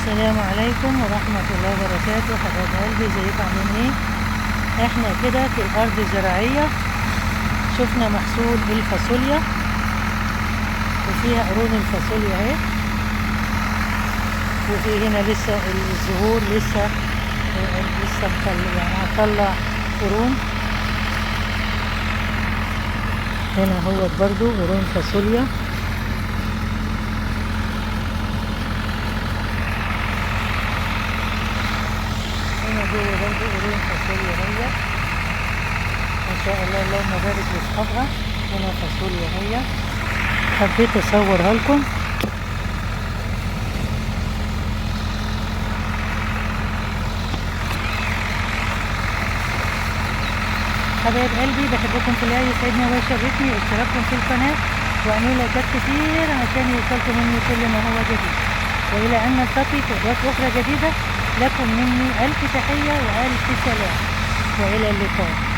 السلام عليكم ورحمة الله وبركاته. حبايب قلبي، ازيكم عاملين ايه؟ احنا كده في الارض الزراعية، شفنا محصول الفاصوليا وفيها قرون الفاصوليا اهي، وفي هنا لسه الزهور لسه يعني هتطلع قرون. هنا هو برضو قرون فاصوليا، هنا جوه برضو قرون فاصوليا هي، ما شاء الله اللهم بارك لاصحابها. هنا فاصوليا هي، حبيت اصورها لكم. حبايب قلبي، بحبكم في الله، يسعدني ويشرفني اشتراككم في القناة واعملوا لايكات كتير عشان يوصلكم مني كل ما هو جديد. والى ان نلتقي في فيديوهات اخرى جديدة، لكم مني الف تحية والف سلام والى اللقاء.